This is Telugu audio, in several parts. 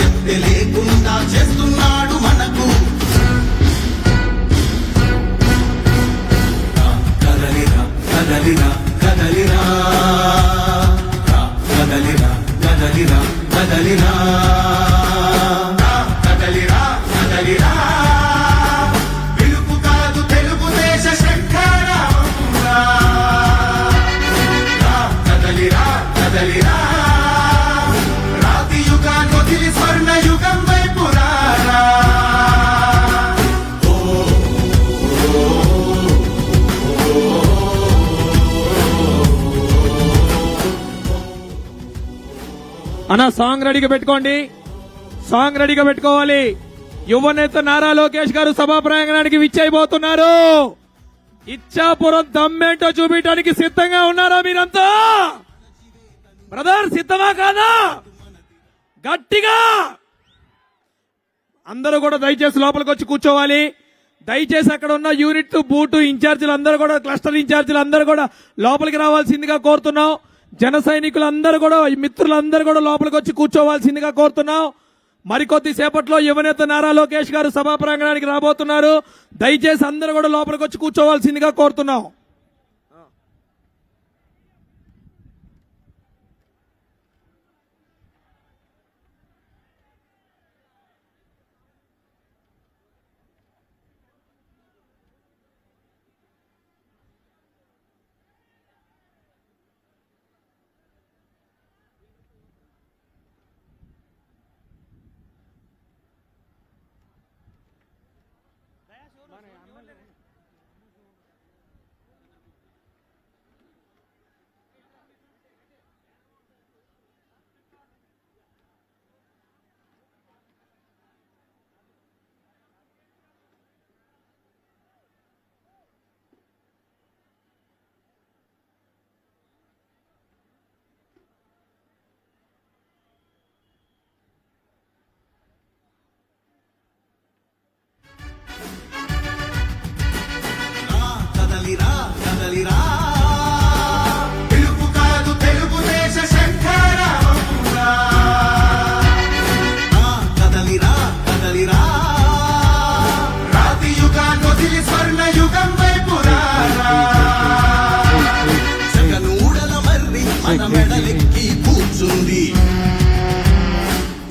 భవిష్యత్తు లేకుండా చేస్తున్నాడు మనకు. కదలిరా కదలిరా కదలిరా కదలిరా కదలిరా కదలిరా కదలిరా కదలిరా పిలుపు కాదు తెలుగుదేశ శంఖారావంగా. కదలిరా కదలిరా రాతి యుగాన్ని వదిలి స్వర్ణ యుగం వైపు రారా. అన్న సాంగ్ రెడీగా పెట్టుకోండి, సాంగ్ రెడీగా పెట్టుకోవాలి. యువనేత నారా లోకేష్ గారు సభా ప్రాంగణానికి విచ్చేయబోతున్నారు. ఇచ్చాపురం దమ్మేంటో చూపించడానికి సిద్ధంగా ఉన్నారా మీరంతా? బ్రదర్ సిద్ధమా కాదా? గట్టిగా అందరూ కూడా దయచేసి లోపలికి వచ్చి కూర్చోవాలి. దయచేసి అక్కడ ఉన్న యూనిట్ బూటు ఇన్ఛార్జీలు అందరూ కూడా, క్లస్టర్ ఇన్ఛార్జీలు అందరూ కూడా లోపలికి రావాల్సిందిగా కోరుతున్నాం. జన సైనికులందరూ కూడా, మిత్రులందరూ కూడా లోపలికి వచ్చి కూర్చోవాల్సిందిగా కోరుతున్నాం. మరికొద్ది సేపట్లో యువనేత నారా లోకేష్ గారు సభా ప్రాంగణానికి రాబోతున్నారు. దయచేసి అందరూ కూడా లోపలికి వచ్చి కూర్చోవాల్సిందిగా కోరుతున్నాం. కదలిరా కదలిరా పిలుపు కాదు తెలుగుదేశ శంఖారావంగా. కదలిరా కదలిరా రాతి యుగాన్ని వదిలి స్వర్ణ యుగం వైపు రారా. జగనూడల మర్రి మన మెడలెక్కి కూర్చుంది.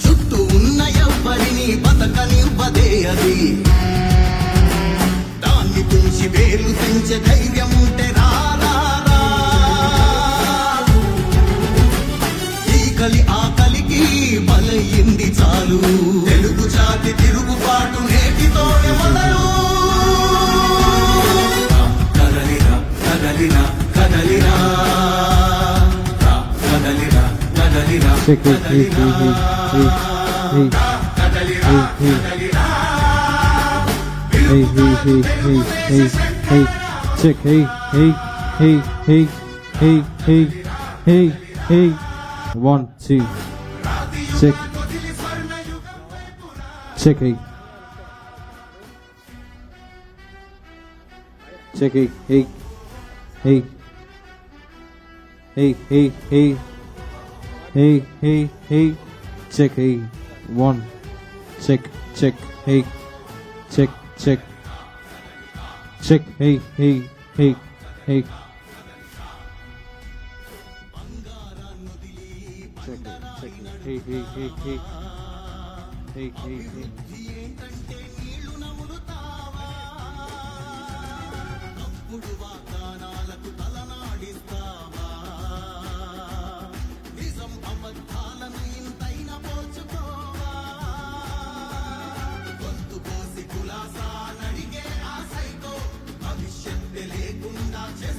చుట్టూ ఉన్న ఎవ్వరిని బతకనివ్వదే అది. తుంచి వేలు తెంచే ధైర్యం ఉంటే రారా. ఈ కలి ఆ కలికి బలయింది చాలు. తెలుగు జాతి తిరుగుబాటు నేటితోనే మొదలు. కదలిరా కదలిరా కదలిరా కదలిరా కదలిరా కదలిరా కదలిరా. Hey, hey, hey, hey, hey, hey, check, hey, hey, hey, hey, hey, hey, hey, hey, 1, 2, check, check, hey, check, hey, hey, hey, hey, hey, hey, hey, hey, hey, check, hey, 1, check, check, hey, check, check, check, hey, hey, hey, hey, check, check, hey, hey, hey, hey, hey, hey, hey.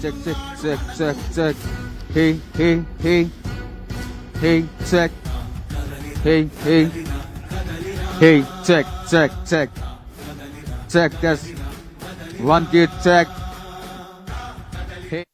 Check, check, check, check, check. Hey, hey, hey. Hey, check. Hey, hey. Hey, check, check, check. Check, that's 1 kid, check. Hey.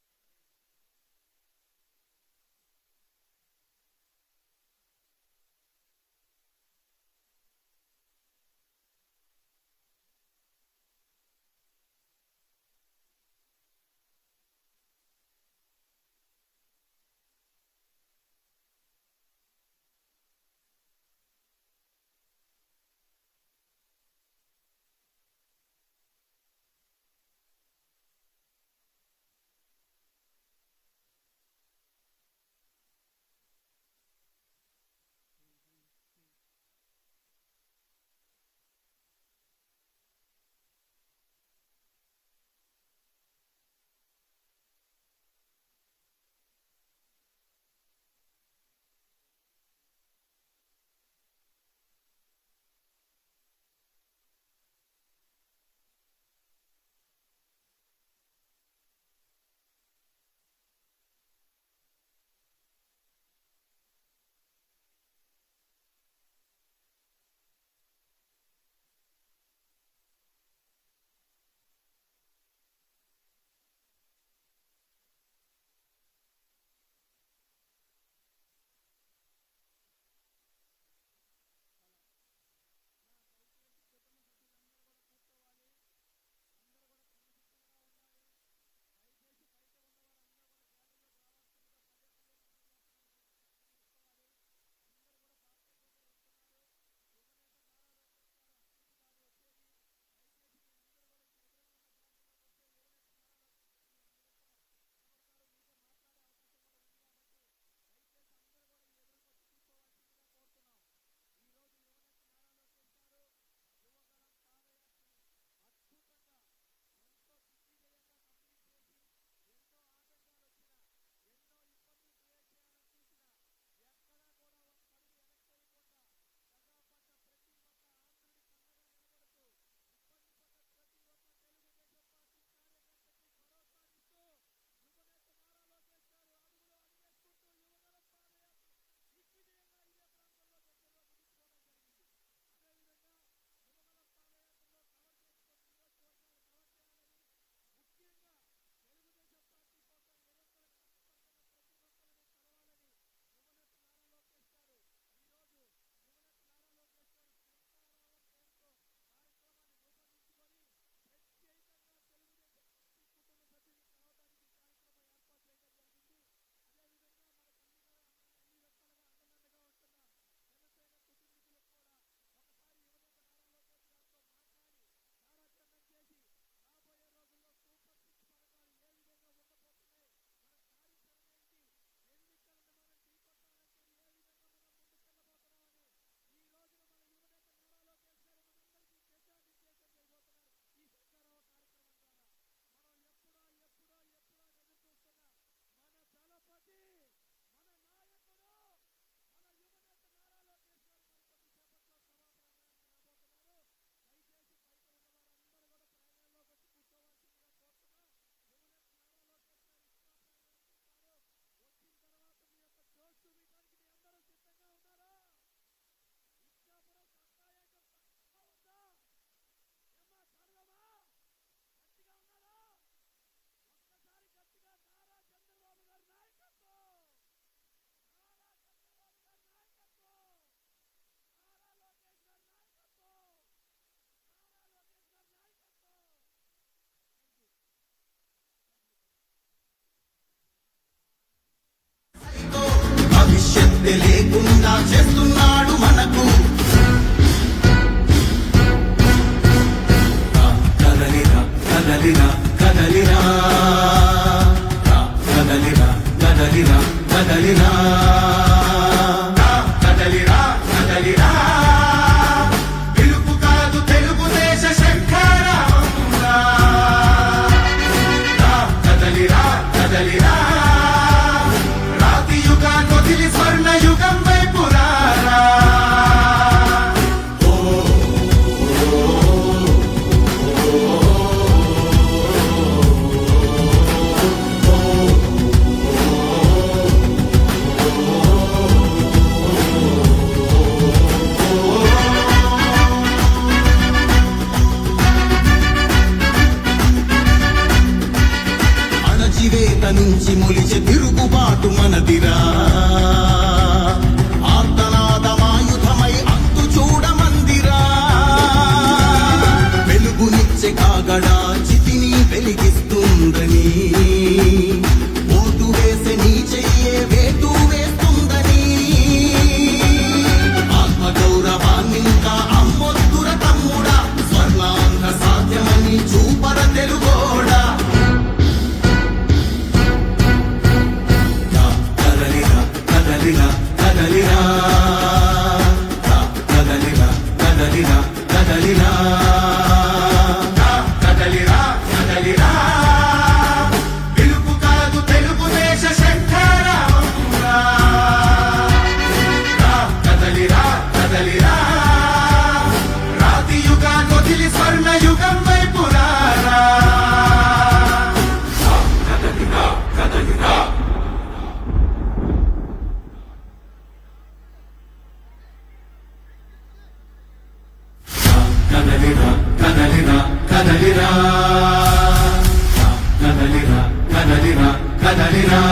చేస్తున్నాడు మనకు. కదలిరా కదలిరా కదలిరా కదలిరా కదలిరా కదలిరా కదలిరా కదలిరా పిలుపు కాదు తెలుగుదేశ శంఖారావంగా. కదలిరా కదలిరా రాతి యుగాన్ని వదిలి స్వర్ణ యుగం వైపు రారా. అణచివేత నుంచి మొలిచే తిరుగుబాటు మనదిరా. ఆర్తనాదమాయుధమై అంతు చూడమందిరా. వెలుగునిచ్చే కాగడా చితిని వెలిగిస్తుందని, ఓటు వేసే నీ చెయ్యే వేటు వేస్తుందని. ఆత్మగౌరవాన్నింకా అమ్మొద్దుర తమ్ముడా, స్వర్ణాంధ్ర సాధ్యమని చూపర తెలుగోడా. కదలిరా కదలిరా కదలిరా కదలిరా కదలిరా కదలిరా కదలిరా కదలిరా పిలుపు కాదు తెలుగుదేశ శంఖారావంగా. కదలిరా కదలిరా రాతి యుగాన్ని వదిలి స్వర్ణ యుగం వైపు రారా. కదలిరా కదలిరా కదలిరా కదలిరా కదలిరా కదలిరా కదలిరా కదలిరా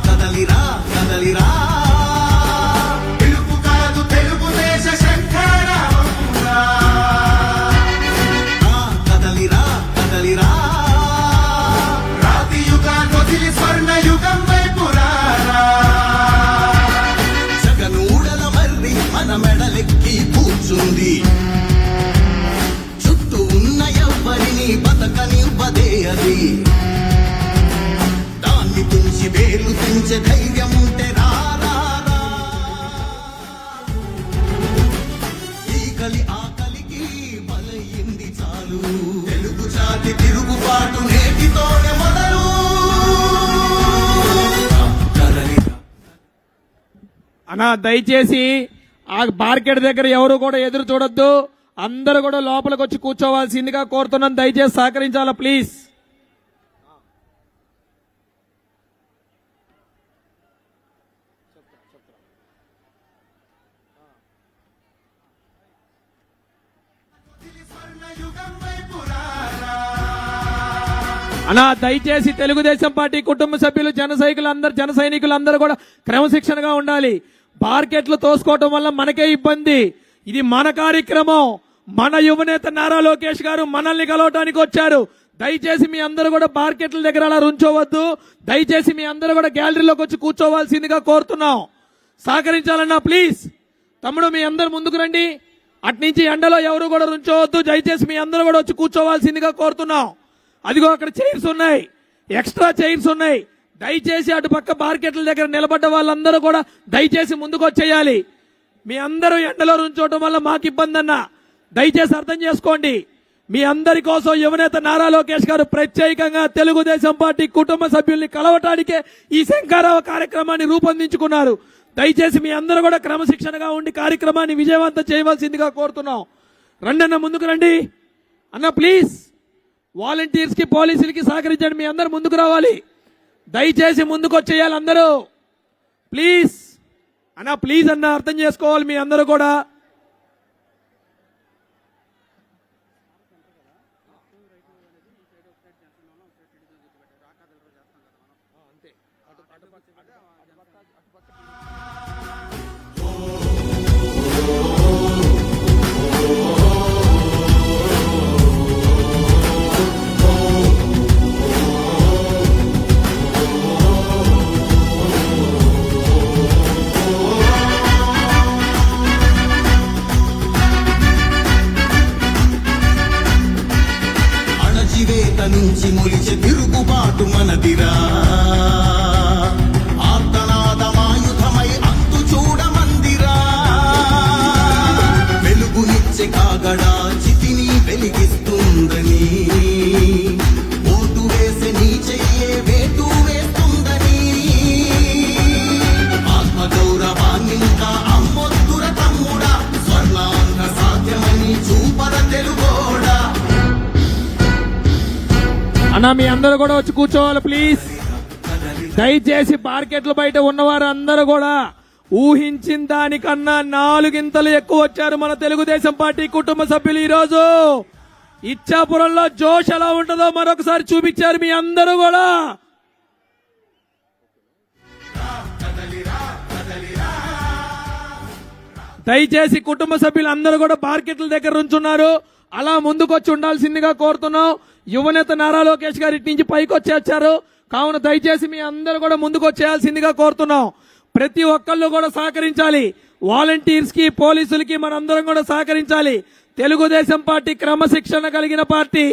కదలిరా కదలిరా పిలుపు కాదు తెలుగుదేశ శంఖారావంగా. కదలిరా కదలిరా రాతి యుగాన్ని వదిలి స్వర్ణ యుగం వైపు రారా. జగనూడల మర్రి మన మెడలెక్కి కూర్చుంది. చుట్టూ ఉన్న ఎవ్వరిని బతకనివ్వదే అది. దాన్ని తుంచి వేలు తెంచే ధైర్యం ఉంటే రారా. ఈ కలి ఆకలికి బలయింది చాలు. తెలుగు జాతి తిరుగుబాటు నేటితోనే మొదలు. కదలిరా అన్నా దయచేసి ఆ మార్కెట్ దగ్గర ఎవరు కూడా ఎదురు చూడొద్దు. అందరూ కూడా లోపలికి వచ్చి కూర్చోవాల్సిందిగా కోరుతున్నాను. దయచేసి సహకరించాలా ప్లీజ్. అన్నా దయచేసి తెలుగుదేశం పార్టీ కుటుంబ సభ్యులు జన సైనికులందరూ కూడా క్రమశిక్షణగా ఉండాలి. మార్కెట్లు తోసుకోవటం వల్ల మనకే ఇబ్బంది. ఇది మన కార్యక్రమం. మన యువనేత నారా లోకేష్ గారు మనల్ని కలవటానికి వచ్చారు. దయచేసి మీ అందరూ కూడా మార్కెట్ల దగ్గర అలా రుంచోవద్దు. దయచేసి మీ అందరూ కూడా గ్యాలరీలోకి వచ్చి కూర్చోవాల్సిందిగా కోరుతున్నాం. సహకరించాలన్నా ప్లీజ్. తమ్ముడు మీ అందరు ముందుకు రండి. అట్నుంచి ఎండలో ఎవరు కూడా రుంచోవద్దు. దయచేసి మీ అందరూ కూడా వచ్చి కూర్చోవాల్సిందిగా కోరుతున్నాం. అదిగో అక్కడ చైర్స్ ఉన్నాయి, ఎక్స్ట్రా చైర్స్ ఉన్నాయి. దయచేసి అటు పక్క మార్కెట్ల దగ్గర నిలబడ్డ వాళ్ళందరూ కూడా దయచేసి ముందుకు వచ్చేయాలి. మీ అందరూ ఎండలో రుంచోవటం వల్ల మాకు ఇబ్బంది అన్న, దయచేసి అర్థం చేసుకోండి. మీ అందరి కోసం యువనేత నారా లోకేష్ గారు ప్రత్యేకంగా తెలుగుదేశం పార్టీ కుటుంబ సభ్యుల్ని కలవటానికే ఈ శంఖారావ కార్యక్రమాన్ని రూపొందించుకున్నారు. దయచేసి మీ అందరూ కూడా క్రమశిక్షణగా ఉండి కార్యక్రమాన్ని విజయవంతం చేయవలసిందిగా కోరుతున్నాం. రండి అన్న, ముందుకు రండి అన్న ప్లీజ్. వాలంటీర్స్ కి పోలీసులకి సహకరించండి. మీ అందరు ముందుకు రావాలి. దయచేసి ముందుకు వచ్చేయాలి అందరూ ప్లీజ్ అన్న. ప్లీజ్ అన్న, అర్థం చేసుకోవాలి మీ అందరూ కూడా. అన్నా మీ అందరూ కూడా వచ్చి కూర్చోవాలి ప్లీజ్. దయచేసి మార్కెట్ల బయట ఉన్నవారు అందరూ కూడా ఊహించిన దానికన్నా 4 ఇంతలు ఎక్కువ వచ్చారు మన తెలుగుదేశం పార్టీ కుటుంబ సభ్యులు. ఈ రోజు ఇచ్చాపురంలో జోష్ ఎలా ఉంటుందో మరొకసారి చూపించారు మీ అందరూ కూడా. దయచేసి కుటుంబ సభ్యులు అందరూ కూడా మార్కెట్ల దగ్గర ఉంచున్నారు, అలా ముందుకొచ్చి ఉండాల్సిందిగా కోరుతున్నాం. యువనేత నారా లోకేష్ గారి ఇటు నుంచి పైకి వచ్చేచ్చారు, కావున దయచేసి మీ అందరూ కూడా ముందుకు వచ్చేయాల్సిందిగా కోరుతున్నాం. ప్రతి ఒక్కళ్ళు కూడా సహకరించాలి. వాలంటీర్స్ కి, పోలీసులకి మనందరం కూడా సహకరించాలి. తెలుగుదేశం పార్టీ క్రమశిక్షణ కలిగిన పార్టీ.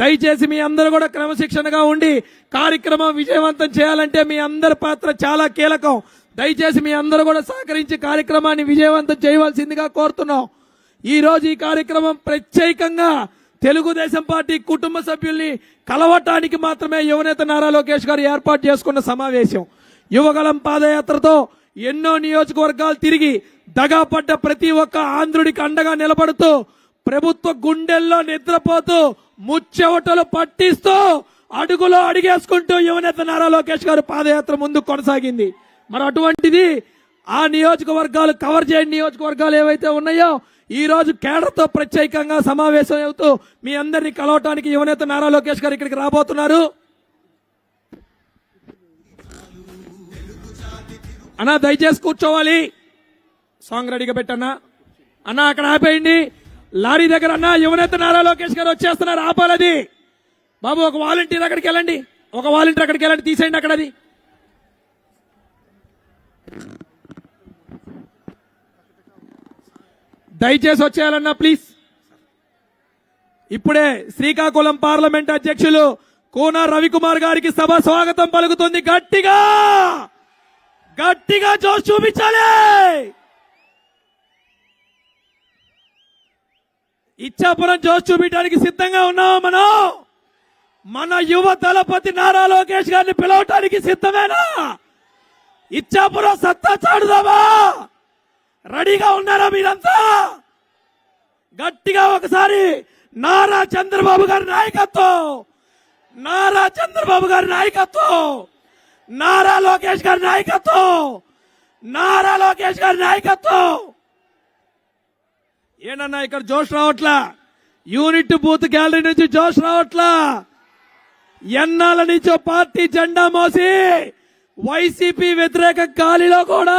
దయచేసి మీ అందరూ కూడా క్రమశిక్షణగా ఉండి కార్యక్రమం విజయవంతం చేయాలంటే మీ అందరి పాత్ర చాలా కీలకం. దయచేసి మీ అందరూ కూడా సహకరించి కార్యక్రమాన్ని విజయవంతం చేయవలసిందిగా కోరుతున్నాం. ఈ రోజు ఈ కార్యక్రమం ప్రత్యేకంగా తెలుగుదేశం పార్టీ కుటుంబ సభ్యుల్ని కలవటానికి మాత్రమే యువనేత నారా లోకేష్ గారు ఏర్పాటు చేసుకున్న సమావేశం. యువగలం పాదయాత్రతో ఎన్నో నియోజకవర్గాలు తిరిగి దగాపడ్డ ప్రతి ఒక్క ఆంధ్రుడికి అండగా నిలబడుతూ ప్రభుత్వ గుండెల్లో నిద్రపోతూ ముచ్చెవటలు పట్టిస్తూ అడుగులో అడిగేసుకుంటూ యువనేత నారా లోకేష్ గారు పాదయాత్ర ముందుకు కొనసాగింది. మరి అటువంటిది ఆ నియోజకవర్గాలు కవర్ చేయని నియోజకవర్గాలు ఏవైతే ఉన్నాయో ఈ రోజు కేడర్తో ప్రత్యేకంగా సమావేశం అవుతూ మీ అందరినీ కలవటానికి యువనేత నారా లోకేష్ గారు ఇక్కడికి రాబోతున్నారు. అన్నా దయచేసి కూర్చోవాలి. సాంగ్ రెడీగా పెట్టన్నా. అన్నా అక్కడ ఆపేయండి లారీ దగ్గర. అన్నా యువనేత నారా లోకేష్ గారు వచ్చేస్తున్నారు, ఆపాలది. బాబు ఒక వాలంటీర్ అక్కడికి వెళ్ళండి, ఒక వాలంటీర్ అక్కడికి వెళ్ళండి, తీసేయండి అక్కడ అది. దయచేసి వచ్చేయాలన్నా ప్లీజ్. ఇప్పుడే శ్రీకాకుళం పార్లమెంట్ అధ్యక్షులు కోన రవికుమార్ గారికి సభ స్వాగతం పలుకుతుంది. గట్టిగా గట్టిగా జోష్ చూపించాలి. ఇచ్చాపురం జోష్ చూపించడానికి సిద్ధంగా ఉన్నాం మనం. మన యువ దళపతి నారా లోకేష్ గారిని పిలవటానికి సిద్ధమేనా? ఇచ్చాపురం సత్తా చాటుదామా? రెడీగా ఉన్నారా మీరంతా? గట్టిగా ఒకసారి నారా చంద్రబాబు గారి నాయకత్వం, నారా చంద్రబాబు గారి నాయకత్వం, నారా లోకేష్ గారి నాయకత్వం, నారా లోకేష్ గారి నాయకత్వం. ఏనన్నా ఇక్కడ జోష్ రావట్లా? యూనిట్ బూత్ గ్యాలరీ నుంచి జోష్ రావట్లా? ఎన్నాళ్ళ నుంచో పార్టీ జెండా మోసి వైసీపీ వ్యతిరేక గాలిలో కూడా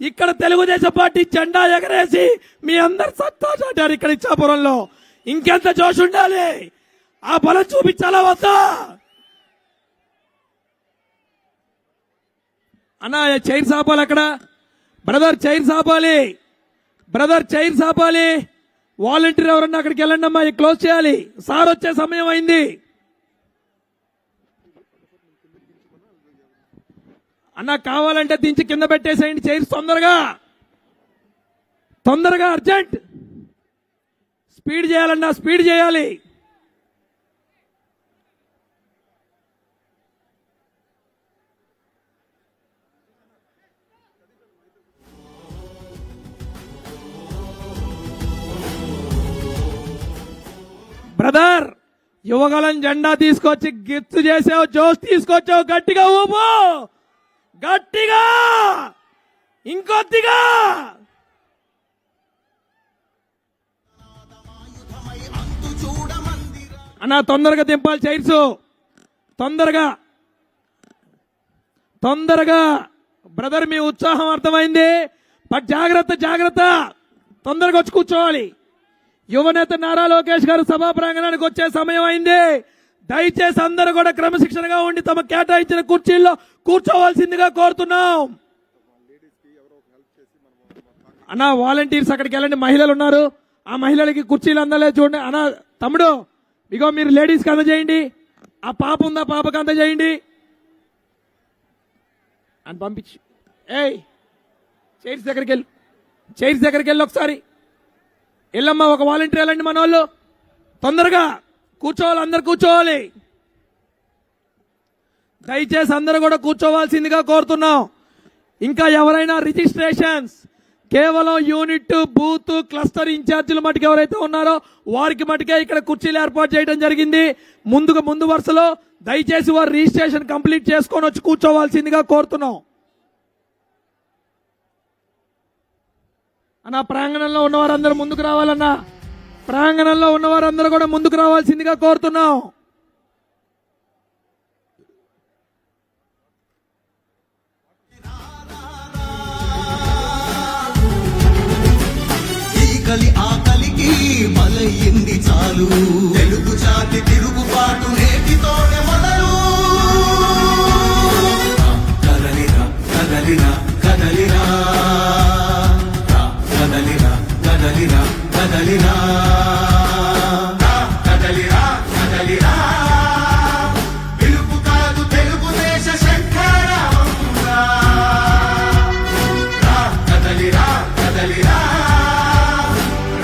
ఇక్కడ తెలుగుదేశం పార్టీ జెండా ఎగరేసి మీ అందరు సత్తా చాటారు ఇక్కడ ఇచ్చాపురంలో. ఇంకెంత జోష్ ఉండాలి? ఆ బలం చూపించాలా వద్దా? అన్నా చైర్ సాపాలి అక్కడ. బ్రదర్ చైర్ సాపాలి, బ్రదర్ చైర్ సాపాలి. వాలంటీర్ ఎవరన్నా అక్కడికి వెళ్ళండి అమ్మా, క్లోజ్ చేయాలి. సార్ వచ్చే సమయం అయింది. అన్నా కావాలంటే దించి కింద పెట్టేసేయండి చైర్స్. తొందరగా తొందరగా అర్జెంట్ స్పీడ్ చేయాలన్నా, స్పీడ్ చేయాలి. బ్రదర్ యువగలం జెండా తీసుకొచ్చి గిఫ్ట్ చేసావు, జోష్ తీసుకొచ్చావు. గట్టిగా ఊపు, గట్టిగా, ఇంకొద్దిగా. అన్నా తొందరగా దింపాలి చైర్స్, తొందరగా తొందరగా. బ్రదర్ మీ ఉత్సాహం అర్థమైంది, బట్ జాగ్రత్త జాగ్రత్త. తొందరగా వచ్చి కూర్చోవాలి. యువనేత నారా లోకేష్ గారు సభా ప్రాంగణానికి వచ్చే సమయం అయింది. దయచేసి అందరూ కూడా క్రమశిక్షణగా ఉండి తమ కేటాయించిన కుర్చీల్లో కూర్చోవాల్సిందిగా కోరుతున్నాం. అన్న వాలంటీర్స్ అక్కడికి వెళ్ళండి, మహిళలు ఉన్నారు, ఆ మహిళలకి కుర్చీలు అందలే చూడండి. అన్న తమ్ముడు ఇగో మీరు లేడీస్కి అందజేయండి, ఆ పాప ఉందా పాపకి అందజేయండి అని పంపించి. ఏయ్ చైర్స్ దగ్గరికి వెళ్ళు, చైర్స్ దగ్గరికి వెళ్ళి ఒకసారి వెళ్ళమ్మా. ఒక వాలంటీర్ వెళ్ళండి మన వాళ్ళు. తొందరగా కూర్చోవాలి, అందరు కూర్చోవాలి. దయచేసి అందరూ కూడా కూర్చోవాల్సిందిగా కోరుతున్నాం. ఇంకా ఎవరైనా రిజిస్ట్రేషన్స్ కేవలం యూనిట్ బూత్ క్లస్టర్ ఇన్ఛార్జీలు మటుకు ఎవరైతే ఉన్నారో వారికి మటుకే ఇక్కడ కుర్చీలు ఏర్పాటు చేయడం జరిగింది. ముందు వరుసలో దయచేసి వారు రిజిస్ట్రేషన్ కంప్లీట్ చేసుకొని వచ్చి కూర్చోవాల్సిందిగా కోరుతున్నాం. అన్న ప్రాంగణంలో ఉన్నవారందరూ ముందుకు రావాలన్నా, ప్రాంగణంలో ఉన్నవారందరూ కూడా ముందుకు రావాల్సిందిగా కోరుతున్నాం. ఈకలి ఆకలికి బలయింది చాలు, తెలుగు జాతి తిరుగుబాటు నేటితోనే మొదలు. కదలిరా కదలిరా కదలిరా, కదలిరా కదలిరా కదలిరా, కదలిరా కదలిరా, పిలుపు కాదు తెలుగుదేశ శంఖారావంగా. కదలిరా కదలిరా,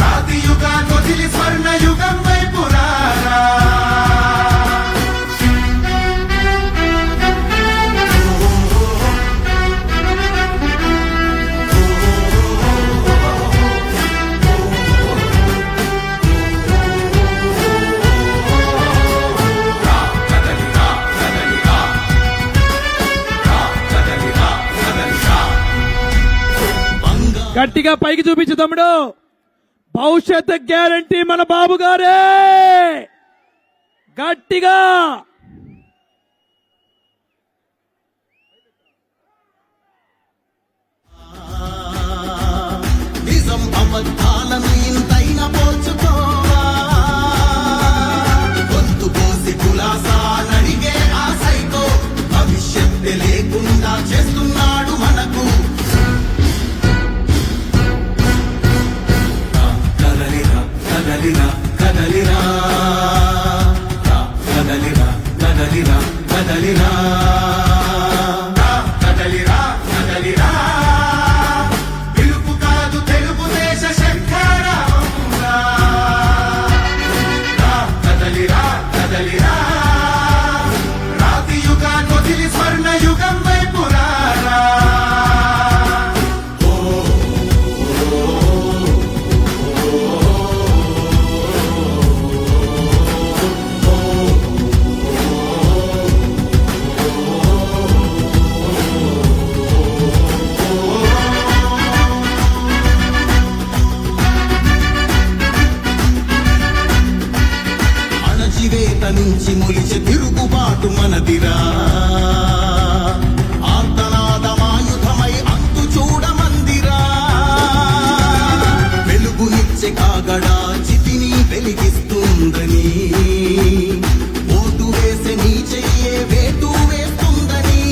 రాతి యుగాన్ని వదిలి స్వర్ణ యుగం వైపు రారా. గట్టిగా పైకి చూపించు తమ్ముడు. భవిష్యత్ గ్యారంటీ మన బాబు గారే. గట్టిగా నిజం అబద్ధాలను ఇంతైనా పోల్చుకోవా, గొంతు కోసి కులాసా నడిగే ఆ సైకో భవిష్యత్తు లేకుండా చేస్తున్నాడు మనకు. కదలిరా కదలిరా కదలిరా, కదలిరా కదలిరా కదలిరా, కదలిరా కదలిరా, పిలుపు కాదు తెలుగుదేశ శంఖారావంగా. కదలిరా కదలిరా, రాతి యుగాన్ని వదిలి స్వర్ణ యుగం వైపు రారా. అణచివేత నుంచి మొలిచే తిరుగుబాటు మనదిరా, ఆర్తనాదమాయుధమై అంతు చూడమందిరా. వెలుగునిచ్చే కాగడా చితిని వెలిగిస్తుందని, ఓటు వేసే నీ చెయ్యే వేటు వేస్తుందని.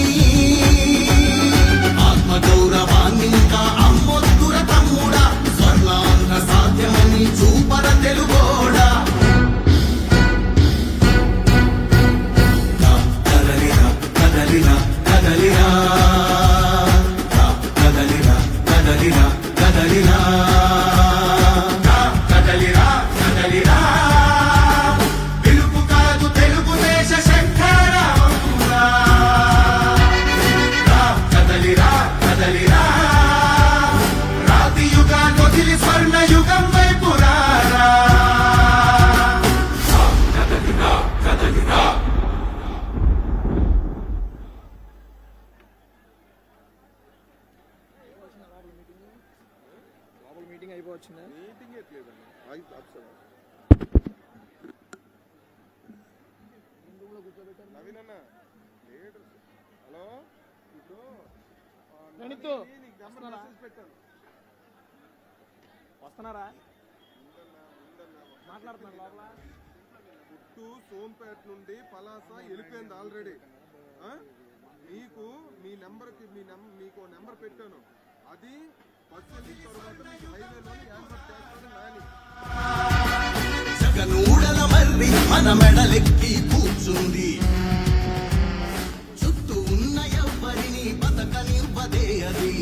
ఆత్మగౌరవాన్నింకా అమ్మొద్దుర తమ్ముడా, స్వర్ణాంధ్ర సాధ్యమని చూపర తెలుగోడా. కదలిరా కదలిరా కదలిరా, కదలిరా కదలిరా కదలిరా, కదలిరా కదలిరా, పిలుపు కాదు తెలుగుదేశ శంఖారావంగా. కదలిరా కదలిరా, రాతి యుగాన్ని వదిలి స్వర్ణ యుగం వైపు రారా. కదలిరా కదలిరా. వస్తున్నారా? మాట్లాడుతున్నారు లోపల. పుట్టు సోంపేట నుండి పలాస వెళ్ళిపోయింది ఆల్రెడీ. మీకు మీ నెంబర్కి మీకు నెంబర్ పెట్టాను, అది బస్సు వెళ్ళిన తర్వాత మీకు హైవేలోని యాన్బర్ చేస్తాడు నాని. జగనూడల మర్రి మన మెడలెక్కి కూర్చుంది, చుట్టూ ఉన్న ఎవ్వరిని బతకనివ్వదే అది.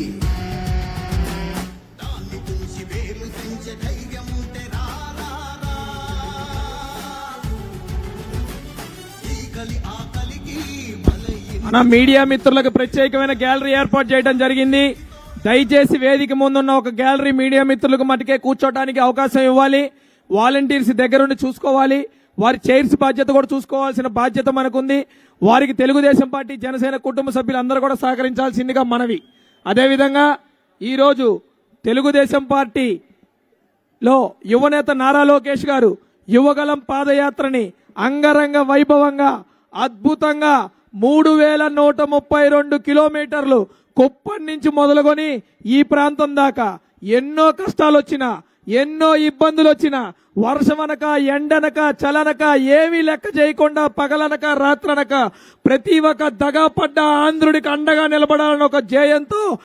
దాన్ని తుంచి వేలు తెంచే ధైర్యం ఉంటే రారా. ఈకలి ఆకలికి బలయి మన మీడియా మిత్రులకు ప్రత్యేకమైన గ్యాలరీ ఏర్పాటు చేయడం జరిగింది. దయచేసి వేదిక ముందున్న ఒక గ్యాలరీ మీడియా మిత్రులకు మటుకే కూర్చోటానికి అవకాశం ఇవ్వాలి. వాలంటీర్స్ దగ్గరుండి చూసుకోవాలి. వారి చైర్స్ బాధ్యత కూడా చూసుకోవాల్సిన బాధ్యత మనకుంది. వారికి తెలుగుదేశం పార్టీ జనసేన కుటుంబ సభ్యులందరూ కూడా సహకరించాల్సిందిగా మనవి. అదేవిధంగా ఈరోజు తెలుగుదేశం పార్టీలో యువనేత నారా లోకేష్ గారు యువగలం పాదయాత్రని అంగరంగ వైభవంగా అద్భుతంగా 3132 కిలోమీటర్లు కుప్పం నుంచి మొదలుకొని ఈ ప్రాంతం దాకా ఎన్నో కష్టాలు వచ్చినా, ఎన్నో ఇబ్బందులు వచ్చినా, వర్షమనక ఎండనక చలనక ఏమీ లెక్క చేయకుండా పగలనక రాత్రనక ప్రతి ఒక్క దగాపడ్డ ఆంధ్రుడికి అండగా నిలబడాలని ఒక ధ్యేయంతో